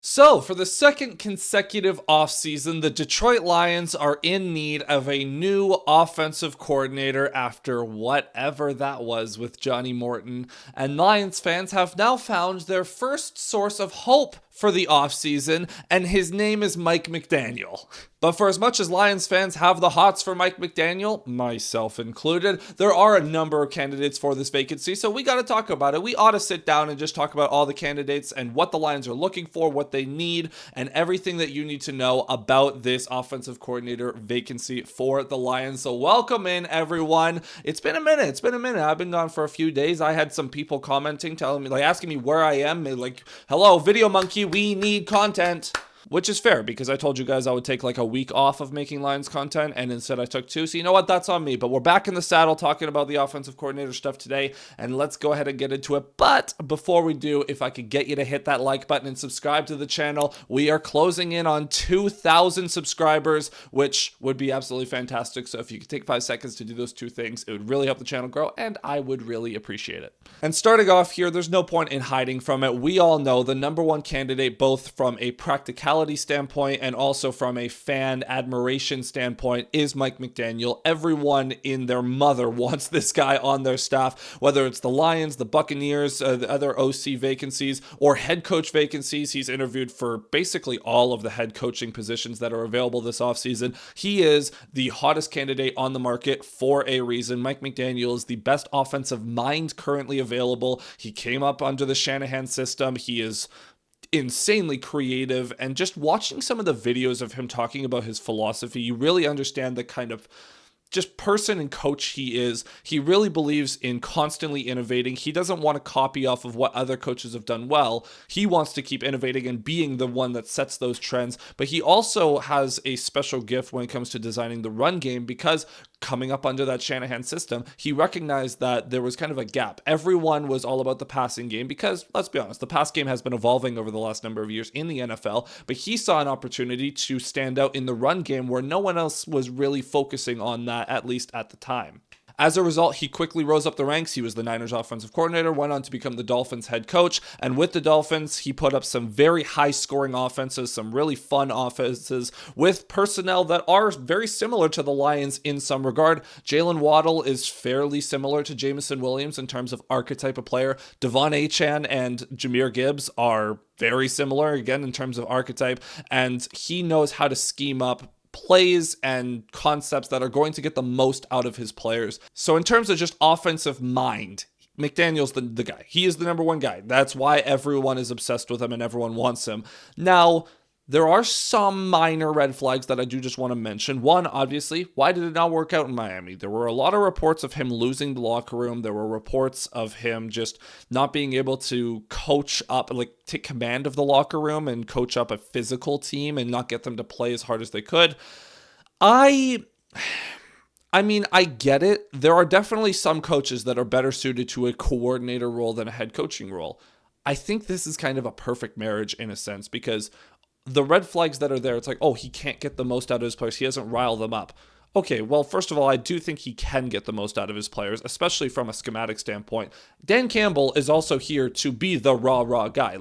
So, for the second consecutive offseason, the Detroit Lions are in need of a new offensive coordinator after whatever that was with Johnny Morton. And Lions fans have now found their first source of hope for the offseason, and his name is Mike McDaniel. But for as much as Lions fans have the hots for Mike McDaniel, myself included, there are a number of candidates for this vacancy, so we got to talk about it. We ought to sit down and just talk about all the candidates and what the Lions are looking for, what they need, and everything that you need to know about this offensive coordinator vacancy for the Lions. So welcome in, everyone. It's been a minute. I've been gone for a few days. I had some people commenting, telling me, asking me where I am. They're like, hello, Video Monkey, we need content. Which is fair, because I told you guys I would take a week off of making Lions content, and instead I took 2. So you know what? That's on me. But we're back in the saddle talking about the offensive coordinator stuff today, and let's go ahead and get into it. But before we do, if I could get you to hit that like button and subscribe to the channel, we are closing in on 2,000 subscribers, which would be absolutely fantastic. So if you could take 5 seconds to do those 2 things, it would really help the channel grow, and I would really appreciate it. And starting off here, there's no point in hiding from it. We all know the number one candidate, both from a practicality standpoint and also from a fan admiration standpoint, is Mike McDaniel. Everyone in their mother wants this guy on their staff, whether it's the Lions, the Buccaneers, the other OC vacancies, or head coach vacancies. He's interviewed for basically all of the head coaching positions that are available this offseason. He is the hottest candidate on the market for a reason. Mike McDaniel is the best offensive mind currently available. He came up under the Shanahan system. He is insanely creative, and just watching some of the videos of him talking about his philosophy, you really understand the kind of just person and coach he is. He really believes in constantly innovating. He doesn't want to copy off of what other coaches have done well. He wants to keep innovating and being the one that sets those trends. But he also has a special gift when it comes to designing the run game, because coming up under that Shanahan system, he recognized that there was kind of a gap. Everyone was all about the passing game because, let's be honest, the pass game has been evolving over the last number of years in the NFL, but he saw an opportunity to stand out in the run game where no one else was really focusing on that, at least at the time. As a result, he quickly rose up the ranks. He was the Niners offensive coordinator, went on to become the Dolphins head coach. And with the Dolphins, he put up some very high scoring offenses, some really fun offenses with personnel that are very similar to the Lions in some regard. Jalen Waddle is fairly similar to Jameson Williams in terms of archetype of player. Devon Achane and Jahmyr Gibbs are very similar, again, in terms of archetype. And he knows how to scheme up plays and concepts that are going to get the most out of his players. So in terms of just offensive mind, McDaniel's the guy. He is the number one guy. That's why everyone is obsessed with him and everyone wants him. Now, there are some minor red flags that I do just want to mention. One, obviously, why did it not work out in Miami? There were a lot of reports of him losing the locker room. There were reports of him just not being able to coach up, take command of the locker room and coach up a physical team and not get them to play as hard as they could. I mean, I get it. There are definitely some coaches that are better suited to a coordinator role than a head coaching role. I think this is kind of a perfect marriage in a sense, because the red flags that are there, it's like, oh, he can't get the most out of his players. He doesn't rile them up. Okay, well, first of all, I do think he can get the most out of his players, especially from a schematic standpoint. Dan Campbell is also here to be the raw guy.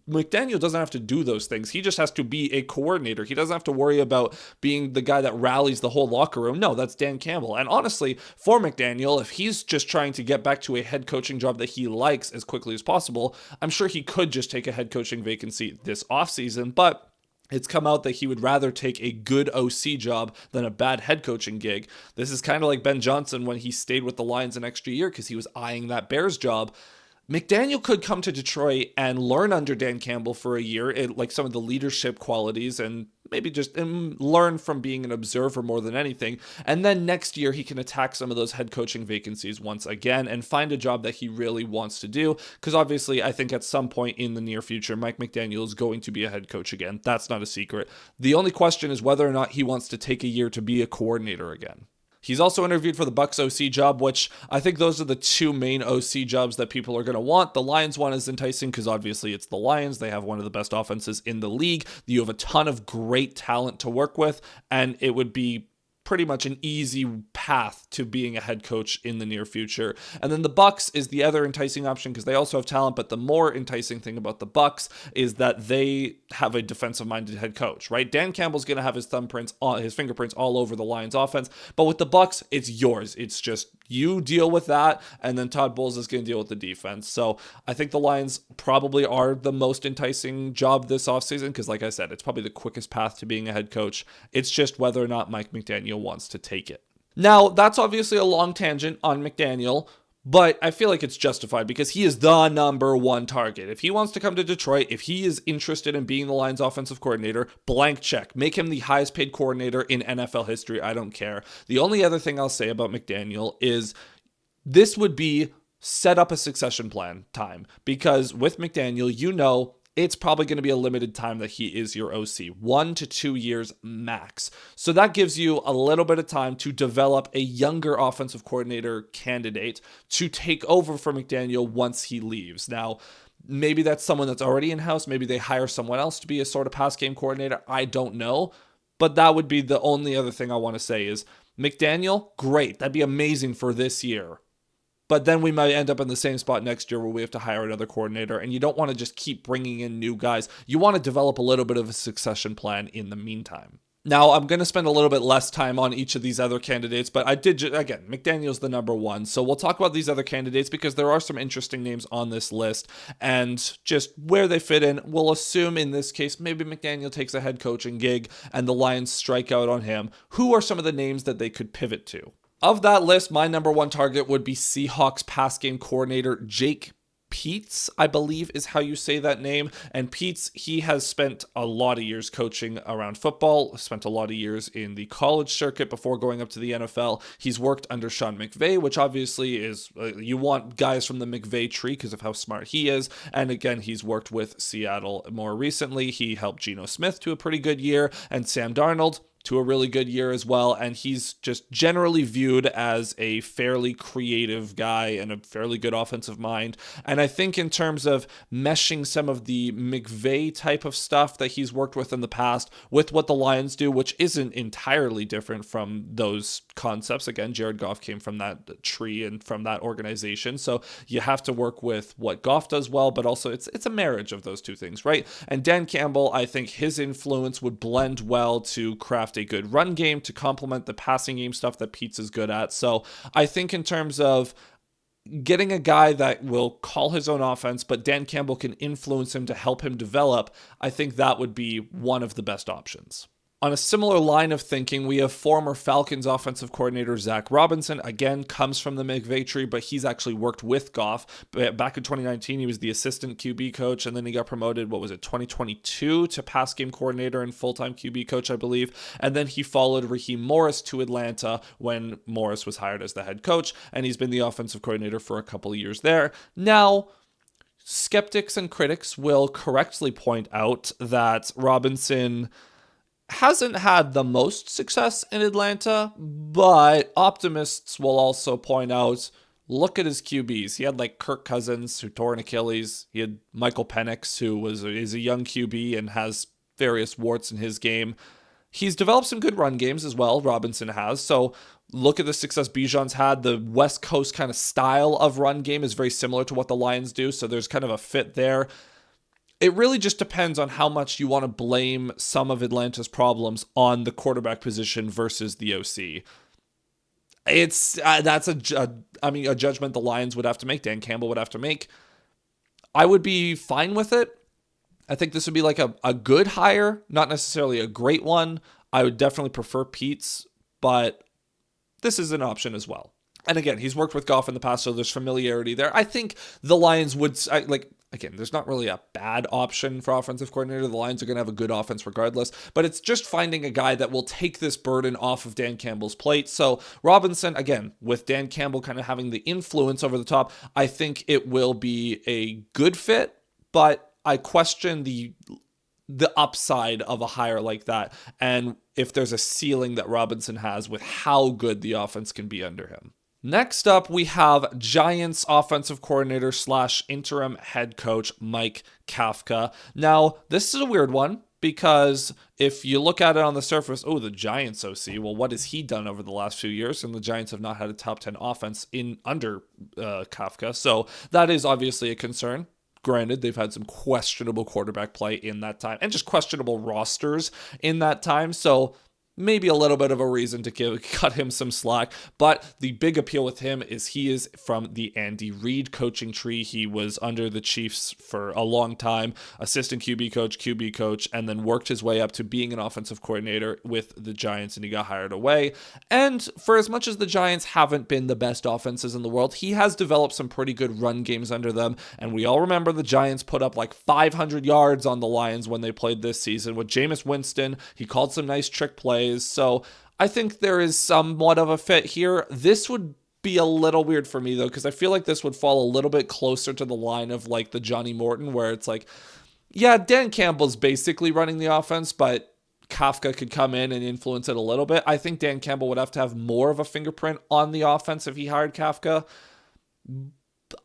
McDaniel doesn't have to do those things. He just has to be a coordinator. He doesn't have to worry about being the guy that rallies the whole locker room. No, that's Dan Campbell. And honestly, for McDaniel, if he's just trying to get back to a head coaching job that he likes as quickly as possible, I'm sure he could just take a head coaching vacancy this offseason, but it's come out that he would rather take a good OC job than a bad head coaching gig. This is kind of like Ben Johnson when he stayed with the Lions an extra year because he was eyeing that Bears job. McDaniel could come to Detroit and learn under Dan Campbell for a year, some of the leadership qualities, and maybe just learn from being an observer more than anything. And then next year, he can attack some of those head coaching vacancies once again and find a job that he really wants to do. Because obviously, I think at some point in the near future, Mike McDaniel is going to be a head coach again. That's not a secret. The only question is whether or not he wants to take a year to be a coordinator again. He's also interviewed for the Bucs OC job, which I think those are the 2 main OC jobs that people are going to want. The Lions one is enticing because obviously it's the Lions. They have one of the best offenses in the league. You have a ton of great talent to work with, and it would be pretty much an easy path to being a head coach in the near future. And then the Bucs is the other enticing option because they also have talent, but the more enticing thing about the Bucs is that they have a defensive-minded head coach, right? Dan Campbell's going to have his fingerprints all over the Lions offense, but with the Bucs, it's yours. It's just you deal with that, and then Todd Bowles is going to deal with the defense. So I think the Lions probably are the most enticing job this offseason because, like I said, it's probably the quickest path to being a head coach. It's just whether or not Mike McDaniel wants to take it. Now, that's obviously a long tangent on McDaniel, but I feel like it's justified because he is the number one target. If he wants to come to Detroit, if he is interested in being the Lions offensive coordinator, blank check. Make him the highest paid coordinator in NFL history. I don't care. The only other thing I'll say about McDaniel is this would be set up a succession plan time because with McDaniel, it's probably going to be a limited time that he is your OC, 1 to 2 years max. So that gives you a little bit of time to develop a younger offensive coordinator candidate to take over for McDaniel once he leaves. Now, maybe that's someone that's already in-house. Maybe they hire someone else to be a sort of pass game coordinator. I don't know. But that would be the only other thing I want to say is McDaniel, great. That'd be amazing for this year. But then we might end up in the same spot next year where we have to hire another coordinator, and you don't want to just keep bringing in new guys. You want to develop a little bit of a succession plan in the meantime. Now, I'm going to spend a little bit less time on each of these other candidates, but again, McDaniel's the number one. So we'll talk about these other candidates because there are some interesting names on this list, and just where they fit in, we'll assume in this case, maybe McDaniel takes a head coaching gig and the Lions strike out on him. Who are some of the names that they could pivot to? Of that list, my number one target would be Seahawks pass game coordinator Jake Peetz, I believe is how you say that name. And Peetz, he has spent a lot of years coaching around football, spent a lot of years in the college circuit before going up to the NFL. He's worked under Sean McVay, which obviously is, you want guys from the McVay tree because of how smart he is. And again, he's worked with Seattle more recently. He helped Geno Smith to a pretty good year and Sam Darnold to a really good year as well, and he's just generally viewed as a fairly creative guy and a fairly good offensive mind. And I think in terms of meshing some of the McVay type of stuff that he's worked with in the past with what the Lions do, which isn't entirely different from those concepts. Again, Jared Goff came from that tree and from that organization, so you have to work with what Goff does well, but also it's a marriage of those two things, right? And Dan Campbell, I think his influence would blend well to craft a good run game to complement the passing game stuff that Peetz is good at. So I think in terms of getting a guy that will call his own offense, but Dan Campbell can influence him to help him develop, I think that would be one of the best options. On a similar line of thinking, we have former Falcons offensive coordinator Zach Robinson. Again, comes from the McVay tree, but he's actually worked with Goff. Back in 2019, he was the assistant QB coach, and then he got promoted, 2022 to pass game coordinator and full-time QB coach, I believe. And then he followed Raheem Morris to Atlanta when Morris was hired as the head coach, and he's been the offensive coordinator for a couple of years there. Now, skeptics and critics will correctly point out that Robinson hasn't had the most success in Atlanta, but optimists will also point out, look at his QBs. He had Kirk Cousins, who tore an Achilles. He had Michael Penix, who is a young QB and has various warts in his game. He's developed some good run games as well, Robinson has. So look at the success Bijan's had. The West Coast kind of style of run game is very similar to what the Lions do, so there's kind of a fit there. It really just depends on how much you want to blame some of Atlanta's problems on the quarterback position versus the OC. That's a judgment the Lions would have to make, Dan Campbell would have to make. I would be fine with it. I think this would be a good hire, not necessarily a great one. I would definitely prefer Peetz, but this is an option as well. And again, he's worked with Goff in the past, so there's familiarity there. I think the Lions would, again, there's not really a bad option for offensive coordinator. The Lions are going to have a good offense regardless, but it's just finding a guy that will take this burden off of Dan Campbell's plate. So Robinson, again, with Dan Campbell kind of having the influence over the top, I think it will be a good fit, but I question the upside of a hire like that, and if there's a ceiling that Robinson has with how good the offense can be under him. Next up, we have Giants offensive coordinator / interim head coach Mike Kafka. Now, this is a weird one because if you look at it on the surface, oh, the Giants OC, well, what has he done over the last few years? And the Giants have not had a top 10 offense in under Kafka. So that is obviously a concern. Granted, they've had some questionable quarterback play in that time and just questionable rosters in that time. So maybe a little bit of a reason to cut him some slack. But the big appeal with him is he is from the Andy Reid coaching tree. He was under the Chiefs for a long time, assistant QB coach, and then worked his way up to being an offensive coordinator with the Giants, and he got hired away. And for as much as the Giants haven't been the best offenses in the world, he has developed some pretty good run games under them. And we all remember the Giants put up like 500 yards on the Lions when they played this season with Jameis Winston. He called some nice trick plays. So I think there is somewhat of a fit here. This would be a little weird for me, though, because I feel like this would fall a little bit closer to the line of like the Johnny Morton, where it's like, yeah, Dan Campbell's basically running the offense, but Kafka could come in and influence it a little bit. I think Dan Campbell would have to have more of a fingerprint on the offense if he hired Kafka.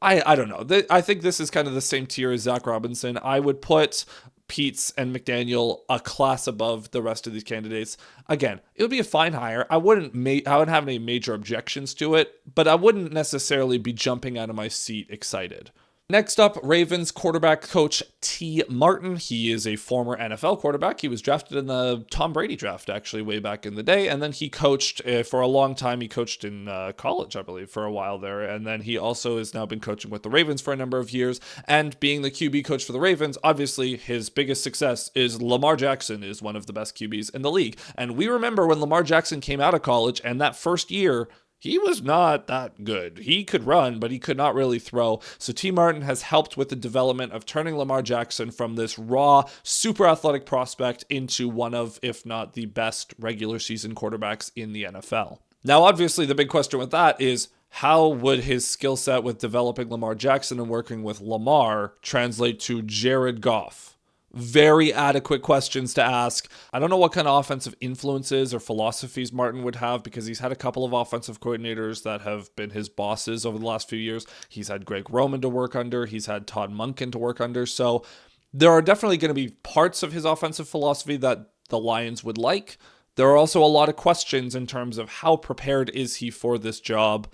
I don't know. I think this is kind of the same tier as Zach Robinson. I would put Peets and McDaniel a class above the rest of these candidates. Again, it would be a fine hire. I wouldn't have any major objections to it, but I wouldn't necessarily be jumping out of my seat excited. Next up, Ravens quarterback coach T. Martin. He is a former NFL quarterback. He was drafted in the Tom Brady draft, actually, way back in the day. And then he coached for a long time. He coached in college, I believe, for a while there. And then he also has now been coaching with the Ravens for a number of years. And being the QB coach for the Ravens, obviously his biggest success is Lamar Jackson is one of the best QBs in the league. And we remember when Lamar Jackson came out of college and that first year, he was not that good. He could run, but he could not really throw. So T. Martin has helped with the development of turning Lamar Jackson from this raw, super athletic prospect into one of, if not the best regular season quarterbacks in the NFL. Now, obviously, the big question with that is, how would his skill set with developing Lamar Jackson and working with Lamar translate to Jared Goff? Very adequate questions to ask. I don't know what kind of offensive influences or philosophies Martin would have, because he's had a couple of offensive coordinators that have been his bosses over the last few years. He's had Greg Roman to work under. He's had Todd Monken to work under. So there are definitely going to be parts of his offensive philosophy that the Lions would like. There are also a lot of questions in terms of how prepared is he for this job.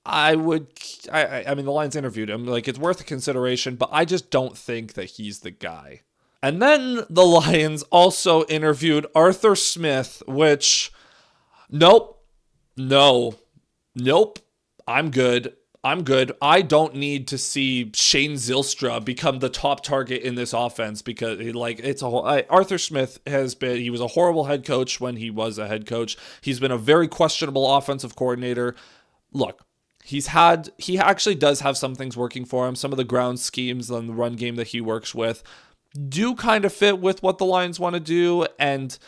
I mean, the Lions interviewed him. Like, it's worth a consideration, but I just don't think that he's the guy. And then the Lions also interviewed Arthur Smith, which, nope, I'm good. I don't need to see Shane Zylstra become the top target in this offense, because Arthur Smith he was a horrible head coach when he was a head coach. He's been a very questionable offensive coordinator. Look, he actually does have some things working for him. Some of the ground schemes and the run game that he works with do kind of fit with what the Lions want to do. And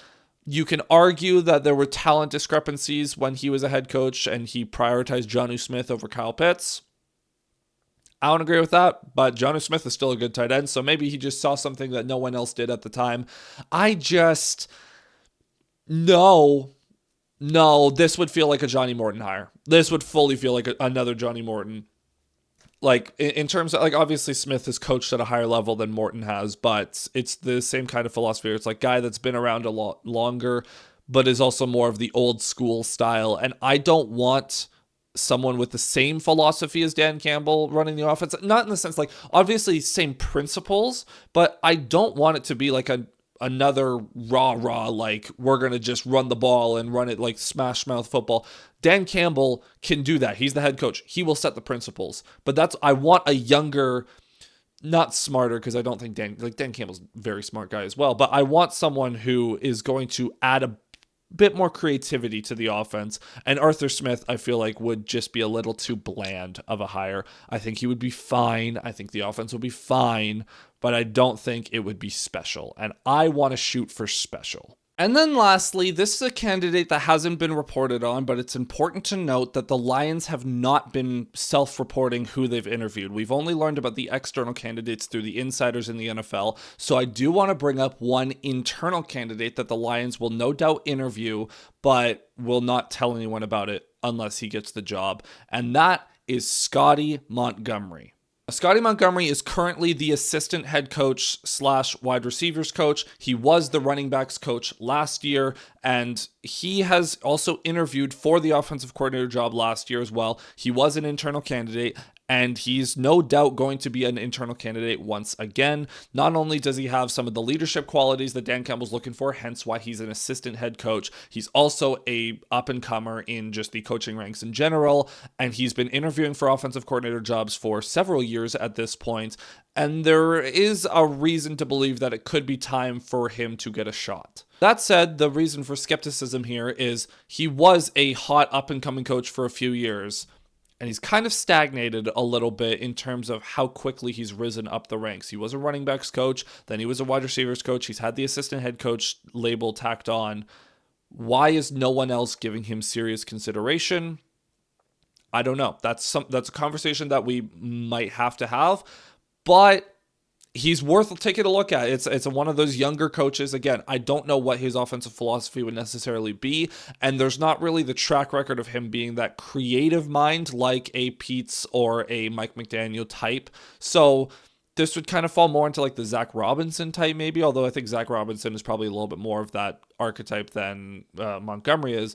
you can argue that there were talent discrepancies when he was a head coach and he prioritized Jonnu Smith over Kyle Pitts. I don't agree with that, but Jonnu Smith is still a good tight end. So maybe he just saw something that no one else did at the time. No, this would feel like a Johnny Morton hire. This would fully feel like another Johnny Morton. Like, in terms of, like, obviously Smith has coached at a higher level than Morton has, but it's the same kind of philosophy. It's like guy that's been around a lot longer, but is also more of the old school style. And I don't want someone with the same philosophy as Dan Campbell running the offense. Not in the sense, like, obviously same principles, but I don't want it to be like another rah, like, we're going to just run the ball and run it like smash mouth football. Dan Campbell can do that. He's the head coach. He will set the principles. But I want a younger, not smarter, because I don't think Dan Campbell's a very smart guy as well, but I want someone who is going to add a bit more creativity to the offense. And Arthur Smith, I feel like, would just be a little too bland of a hire. I think he would be fine. I think the offense will be fine, but I don't think it would be special. And I want to shoot for special. And then lastly, this is a candidate that hasn't been reported on, but it's important to note that the Lions have not been self-reporting who they've interviewed. We've only learned about the external candidates through the insiders in the NFL, so I do want to bring up one internal candidate that the Lions will no doubt interview, but will not tell anyone about it unless he gets the job, and that is Scotty Montgomery. Scotty Montgomery is currently the assistant head coach / wide receivers coach. He was the running backs coach last year, and he has also interviewed for the offensive coordinator job last year as well. He was an internal candidate, and he's no doubt going to be an internal candidate once again. Not only does he have some of the leadership qualities that Dan Campbell's looking for, hence why he's an assistant head coach, he's also a up-and-comer in just the coaching ranks in general, and he's been interviewing for offensive coordinator jobs for several years at this point, and there is a reason to believe that it could be time for him to get a shot. That said, the reason for skepticism here is he was a hot up-and-coming coach for a few years, and he's kind of stagnated a little bit in terms of how quickly he's risen up the ranks. He was a running backs coach, then he was a wide receivers coach. He's had the assistant head coach label tacked on. Why is no one else giving him serious consideration? I don't know. That's a conversation that we might have to have, but he's worth taking a look at. It's one of those younger coaches. Again, I don't know what his offensive philosophy would necessarily be, and there's not really the track record of him being that creative mind like a Peets or a Mike McDaniel type. So this would kind of fall more into like the Zach Robinson type maybe, although I think Zach Robinson is probably a little bit more of that archetype than Montgomery is.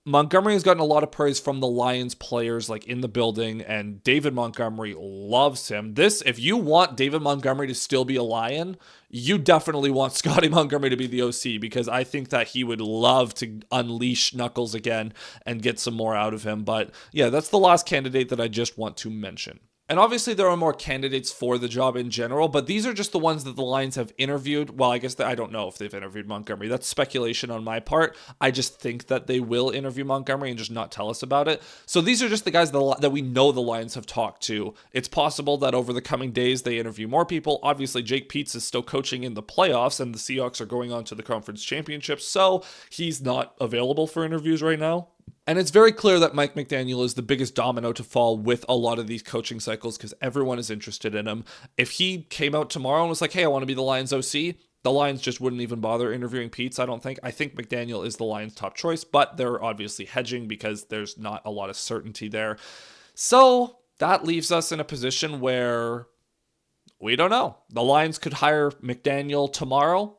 Montgomery has gotten a lot of praise from the Lions players like in the building, and David Montgomery loves him. If you want David Montgomery to still be a Lion, you definitely want Scotty Montgomery to be the OC, because I think that he would love to unleash Knuckles again and get some more out of him. But yeah, that's the last candidate that I just want to mention. And obviously there are more candidates for the job in general, but these are just the ones that the Lions have interviewed. Well, I guess I don't know if they've interviewed Montgomery. That's speculation on my part. I just think that they will interview Montgomery and just not tell us about it. So these are just the guys that we know the Lions have talked to. It's possible that over the coming days they interview more people. Obviously, Jake Peets is still coaching in the playoffs, and the Seahawks are going on to the conference championship, so he's not available for interviews right now. And it's very clear that Mike McDaniel is the biggest domino to fall with a lot of these coaching cycles, because everyone is interested in him. If he came out tomorrow and was like, hey, I want to be the Lions OC, the Lions just wouldn't even bother interviewing Peets, I don't think. I think McDaniel is the Lions' top choice, but they're obviously hedging because there's not a lot of certainty there. So that leaves us in a position where we don't know. The Lions could hire McDaniel tomorrow,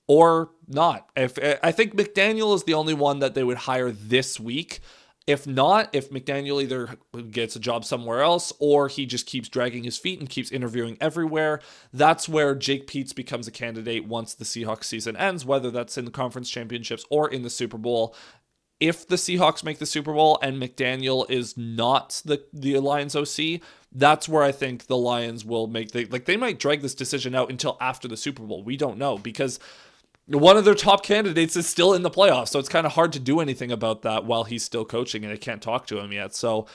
or not. I think McDaniel is the only one that they would hire this week. If not, if McDaniel either gets a job somewhere else or he just keeps dragging his feet and keeps interviewing everywhere, that's where Jake Peets becomes a candidate once the Seahawks season ends, whether that's in the conference championships or in the Super Bowl. If the Seahawks make the Super Bowl and McDaniel is not the Lions OC, that's where I think the Lions will they might drag this decision out until after the Super Bowl. We don't know, because one of their top candidates is still in the playoffs, so it's kind of hard to do anything about that while he's still coaching and they can't talk to him yet. So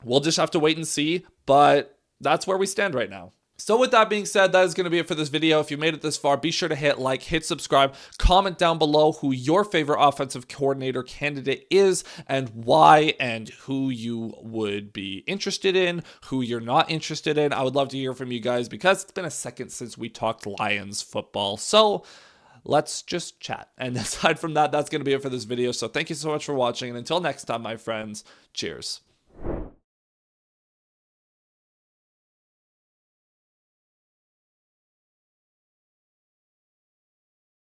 we'll just have to wait and see, but that's where we stand right now. So with that being said, that is going to be it for this video. If you made it this far, be sure to hit like, hit subscribe, comment down below who your favorite offensive coordinator candidate is and why, and who you would be interested in, who you're not interested in. I would love to hear from you guys, because it's been a second since we talked Lions football. So let's just chat. And aside from that, that's going to be it for this video. So thank you so much for watching. And until next time, my friends, cheers.